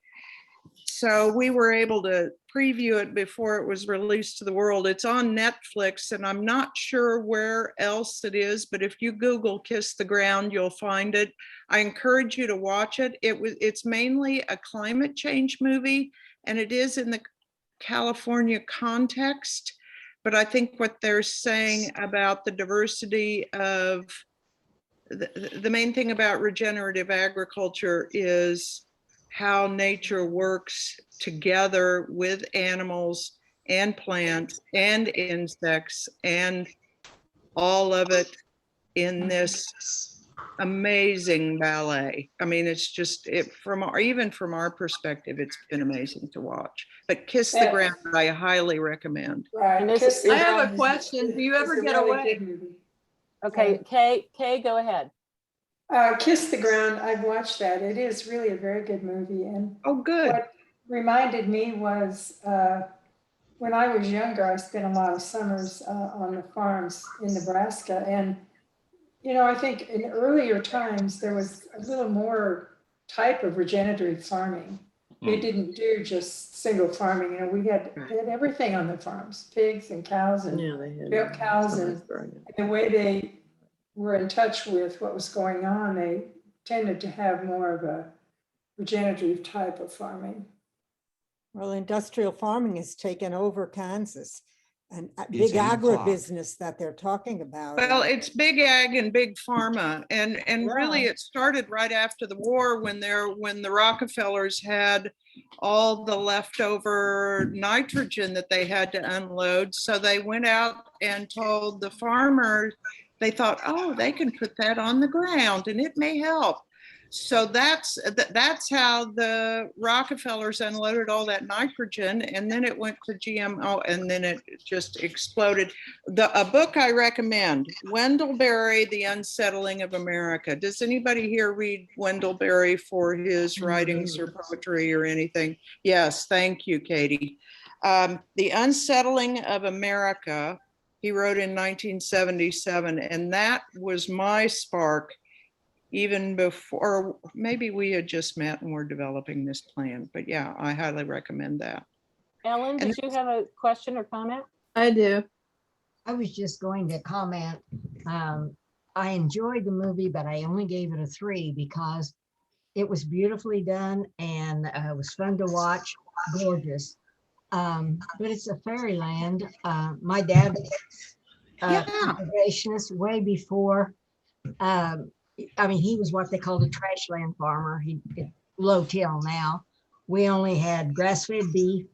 So we were able to preview it before it was released to the world. It's on Netflix, and I'm not sure where else it is, but if you Google Kiss the Ground, you'll find it. I encourage you to watch it. It's mainly a climate change movie, and it is in the California context, but I think what they're saying about the diversity of the main thing about regenerative agriculture is how nature works together with animals and plants and insects and all of it in this amazing ballet. I mean, it's just even from our perspective, it's been amazing to watch. But Kiss the Ground, I highly recommend. And this- I have a question. Do you ever get away? Okay, Kay, go ahead. Kiss the Ground, I've watched that. It is really a very good movie. And Oh, good. what reminded me was when I was younger, I spent a lot of summers on the farms in Nebraska. And, you know, I think in earlier times, there was a little more type of regenerative farming. We didn't do just single farming. You know, we had everything on the farms, pigs and cows and milk cows. And the way they were in touch with what was going on, they tended to have more of a regenerative type of farming. Well, industrial farming has taken over Kansas, and It's big 8 o'clock. agribusiness that they're talking about. Well, it's big ag and big pharma, and really Yeah. it started right after the war when the Rockefellers had all the leftover nitrogen that they had to unload. So they went out and told the farmers, they thought, oh, they can put that on the ground and it may help. So that's how the Rockefellers unloaded all that nitrogen, and then it went to GMO, and then it just exploded. A book I recommend, Wendell Berry, The Unsettling of America. Does anybody here read Wendell Berry for his writings or poetry or anything? Yes, thank you, Katie. The Unsettling of America, he wrote in 1977, and that was my spark even before, maybe we had just met and were developing this plan, but yeah, I highly recommend that. Ellen, did you have a question or comment? I do. I was just going to comment. I enjoyed the movie, but I only gave it a 3 because it was beautifully done and it was fun to watch, gorgeous. But it's a fairyland. My dad was Yeah. conservationist way before. I mean, he was what they called a trash land farmer. He low till now. We only had grass-fed beef.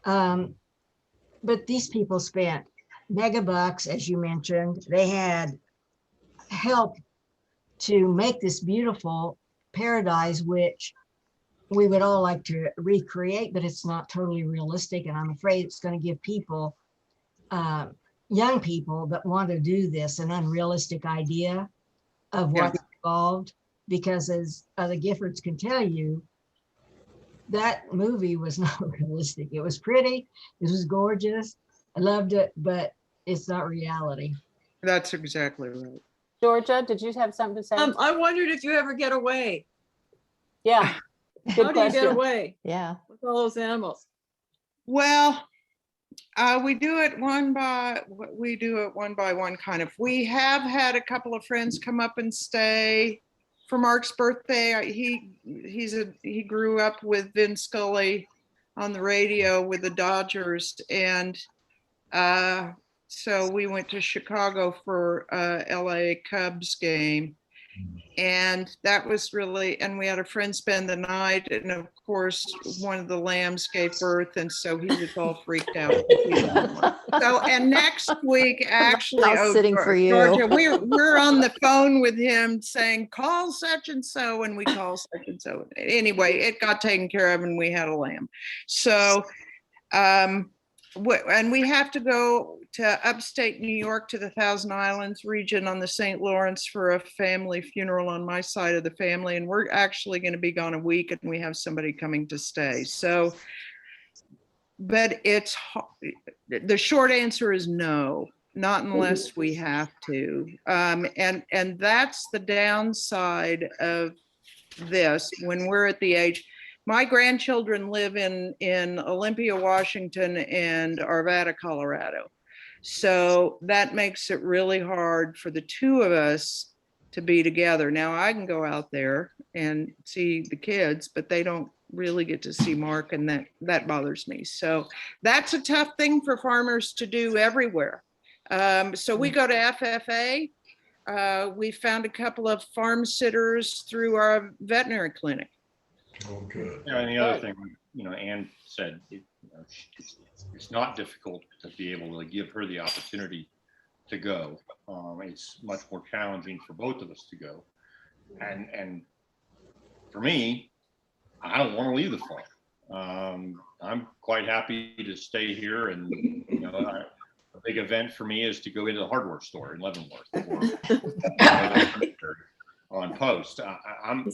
But these people spent mega bucks, as you mentioned. They had help to make this beautiful paradise, which we would all like to recreate, but it's not totally realistic. And I'm afraid it's going to give people, young people that want to do this, an unrealistic idea of what's involved. Because as the Giffords can tell you, that movie was not realistic. It was pretty, it was gorgeous, I loved it, but it's not reality. That's exactly right. Georgia, did you have something to say? I wondered if you ever get away. Yeah, How good do you get question. away Yeah. with all those animals? Well, we do it one by one kind of. We have had a couple of friends come up and stay for Mark's birthday. He grew up with Vin Scully on the radio with the Dodgers, and so we went to Chicago for a LA Cubs game. And that was really, and we had a friend spend the night, and of course one of the lambs gave birth, and so he was all freaked out. So, and next week, actually, House sitting for you. Georgia, we're on the phone with him saying, call such and so, and we call such and so. Anyway, it got taken care of, and we had a lamb. So, and we have to go to upstate New York to the Thousand Islands region on the St. Lawrence for a family funeral on my side of the family. And we're actually going to be gone a week, and we have somebody coming to stay. So, but the short answer is no, not unless we have to. And that's the downside of this when we're at the age. My grandchildren live in Olympia, Washington, and Arvada, Colorado. So that makes it really hard for the two of us to be together. Now I can go out there and see the kids, but they don't really get to see Mark, and that bothers me. So that's a tough thing for farmers to do everywhere. So we go to FFA. We found a couple of farm sitters through our veterinary clinic. Oh, good. Yeah, and the other thing, Ann said, it's not difficult to be able to give her the opportunity to go. It's much more challenging for both of us to go. And for me, I don't want to leave the farm. I'm quite happy to stay here, and a big event for me is to go into the hardware store in Leavenworth or on post. I'm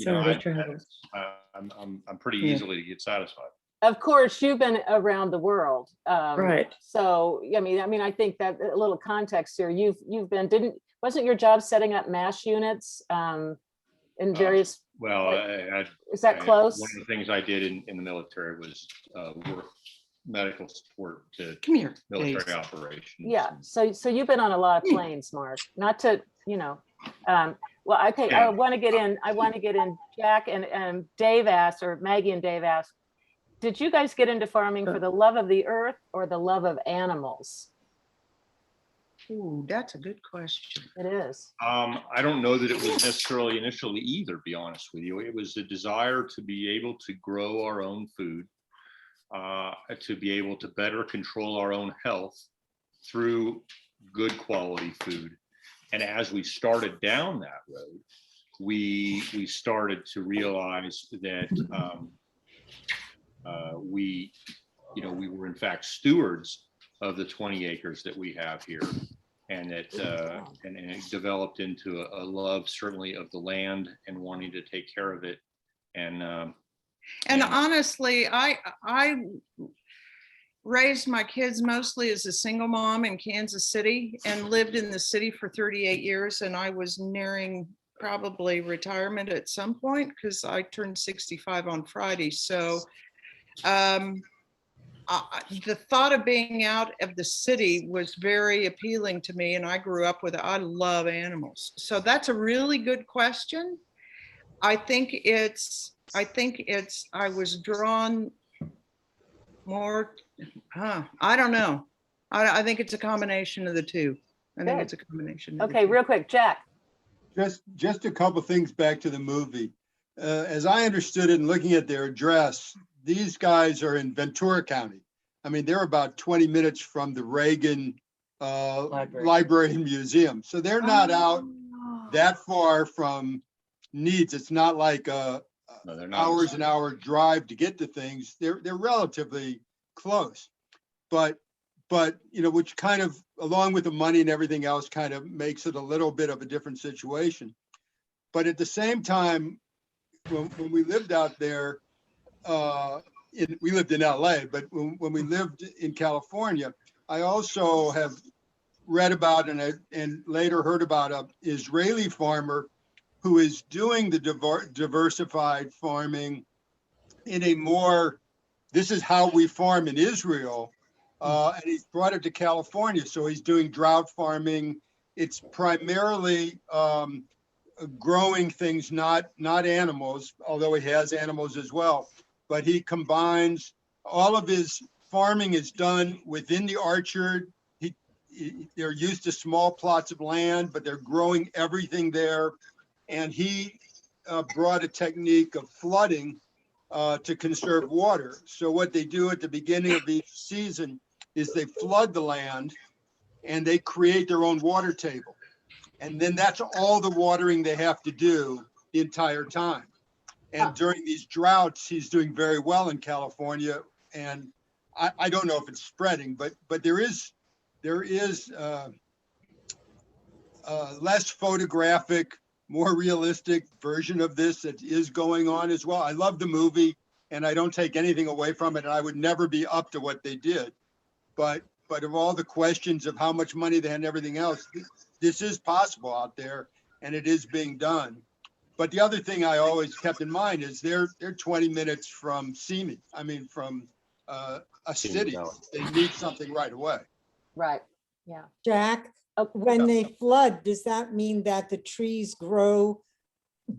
pretty easily to get satisfied. Of course, you've been around the world. Right. So, I mean, I think that a little context here, you've been, wasn't your job setting up MASH units in various? Well, is that close? One of the things I did in the military was work medical support to Come here, military Dave. operations. Yeah. So you've been on a lot of planes, Mark. Not to, well, okay. Yeah. I want to get in. Jack and Dave asked, or Maggie and Dave asked, did you guys get into farming for the love of the earth or the love of animals? Ooh, that's a good question. It is. I don't know that it was necessarily initially either, to be honest with you. It was the desire to be able to grow our own food, to be able to better control our own health through good quality food. And as we started down that road, we started to realize that we were in fact stewards of the 20 acres that we have here, and that and it developed into a love certainly of the land and wanting to take care of it. And honestly, I raised my kids mostly as a single mom in Kansas City and lived in the city for 38 years. And I was nearing probably retirement at some point because I turned 65 on Friday. So the thought of being out of the city was very appealing to me. And I grew up with it. I love animals. So that's a really good question. I was drawn more, I don't know. I think it's a combination of the two. I think it's a combination. Okay, real quick, Jack. Just a couple things back to the movie. As I understood it and looking at their address, these guys are in Ventura County. I mean, they're about 20 minutes from the Reagan Library and Museum. So they're not out that far from needs. It's not like hours and hour drive to get to things. They're relatively close, but which kind of, along with the money and everything else, kind of makes it a little bit of a different situation. But at the same time, when we lived out there, we lived in LA, but when we lived in California, I also have read about and later heard about an Israeli farmer who is doing the diversified farming in a more, this is how we farm in Israel, and he's brought it to California. So he's doing drought farming. It's primarily growing things, not animals, although he has animals as well. But he combines, all of his farming is done within the orchard. They're used to small plots of land, but they're growing everything there. And he brought a technique of flooding to conserve water. So what they do at the beginning of each season is they flood the land and they create their own water table. And then that's all the watering they have to do the entire time. And during these droughts, he's doing very well in California. And I don't know if it's spreading, but there is less photographic, more realistic version of this that is going on as well. I love the movie and I don't take anything away from it. And I would never be up to what they did. But of all the questions of how much money they had and everything else, this is possible out there and it is being done. But the other thing I always kept in mind is they're 20 minutes from Simi. I mean, from a city. They need something right away. Right. Yeah. Jack, when they flood, does that mean that the trees grow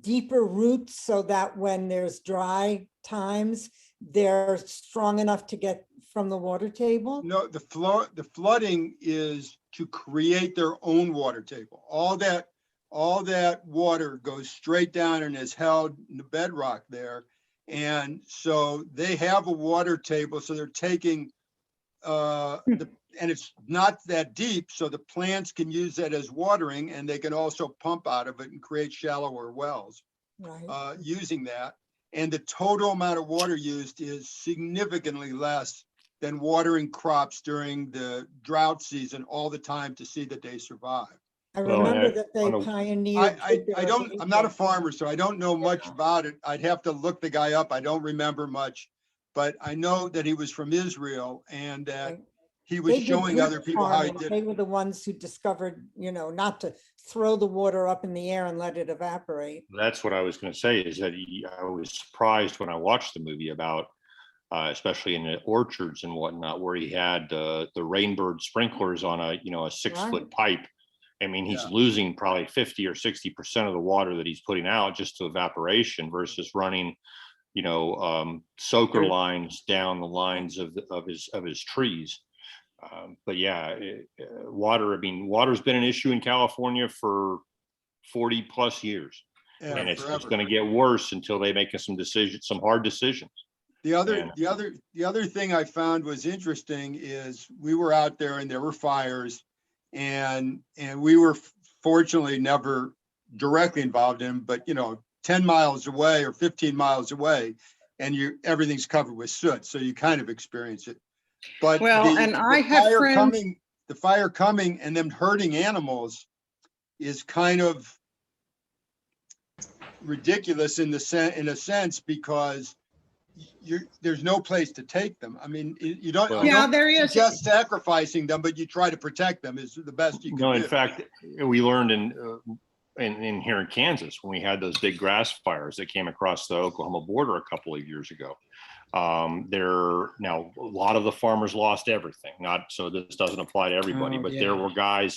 deeper roots so that when there's dry times, they're strong enough to get from the water table? No, the flooding is to create their own water table. All that water goes straight down and is held in the bedrock there. And so they have a water table, so they're taking and it's not that deep, so the plants can use that as watering, and they can also pump out of it and create shallower wells Right. using that. And the total amount of water used is significantly less than watering crops during the drought season all the time to see that they survive. I Well, remember and that they on a- pioneered. I'm not a farmer, so I don't know much about it. I'd have to look the guy up. I don't remember much, but I know that he was from Israel and that he was They did showing other drip people how he farming. did They it. were the ones who discovered, not to throw the water up in the air and let it evaporate. That's what I was going to say, is that I was surprised when I watched the movie about, especially in the orchards and whatnot, where he had the rainbird sprinklers on a 6-foot pipe. I mean, he's losing probably 50 or 60% of the water that he's putting out just to evaporation versus running, soaker lines down the lines of his trees. But yeah, water. I mean, water's been an issue in California for 40 plus years, Yeah, and it's forever. going to get worse until they make some hard decisions. The other thing I found was interesting is we were out there and there were fires, and we were fortunately never directly involved in, but 10 miles away or 15 miles away, and everything's covered with soot, so you kind of experience it. But the fire coming and them hurting animals is kind of ridiculous in a sense, because there's no place to take them. I mean, you don't, Well, I Yeah, don't there is. suggest sacrificing them, but you try to protect them is the best you can No, do. in fact, we learned in here in Kansas when we had those big grass fires that came across the Oklahoma border a couple of years ago. Now a lot of the farmers lost everything. So this doesn't apply to everybody, but there were guys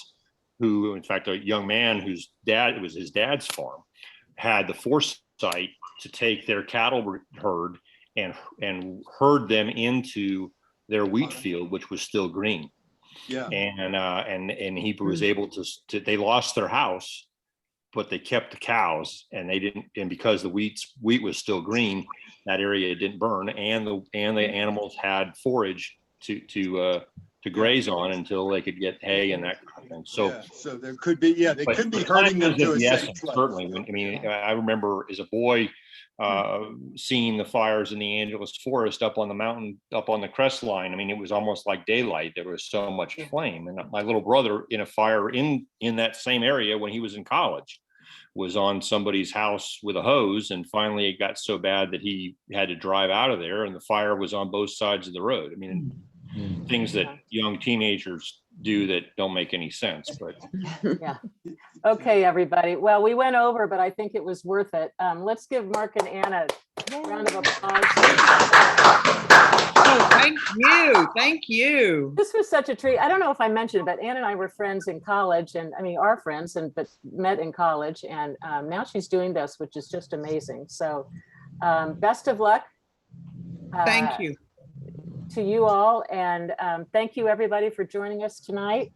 who, in fact, a young man whose it was his dad's farm, had the foresight to take their cattle herd and herd them into their wheat field, which was still green. Yeah. And he was able to they lost their house, but they kept the cows, and they didn't, and because the wheat was still green, that area didn't burn, and the animals had forage to graze on until they could get hay and that kind of thing. So there could be, they could be hurting them to a safe place. Certainly. I mean, I remember as a boy seeing the fires in the Angeles forest up on the mountain, up on the crest line. I mean, it was almost like daylight. There was so much flame. And my little brother, in a fire in that same area when he was in college, was on somebody's house with a hose, and finally it got so bad that he had to drive out of there, and the fire was on both sides of the road. I mean, things that young teenagers do that don't make any sense, but Yeah. Okay, everybody. Well, we went over, but I think it was worth it. Let's give Mark and Anna a round of applause. Oh, thank you. This was such a treat. I don't know if I mentioned, but Ann and I were friends in college, and I mean, our friends, but met in college, and now she's doing this, which is just amazing. So best of luck. Thank you. To you all, and thank you everybody for joining us tonight.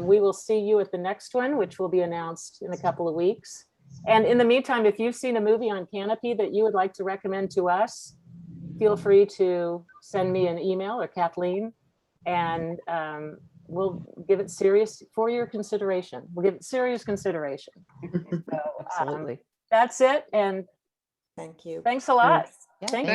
We will see you at the next one, which will be announced in a couple of weeks. And in the meantime, if you've seen a movie on Canopy that you would like to recommend to us, feel free to send me an email, or Kathleen, and we'll give it serious consideration. We'll give it serious consideration. So, Absolutely. that's it, and Thank you. thanks a lot. Yeah, Thank thank you.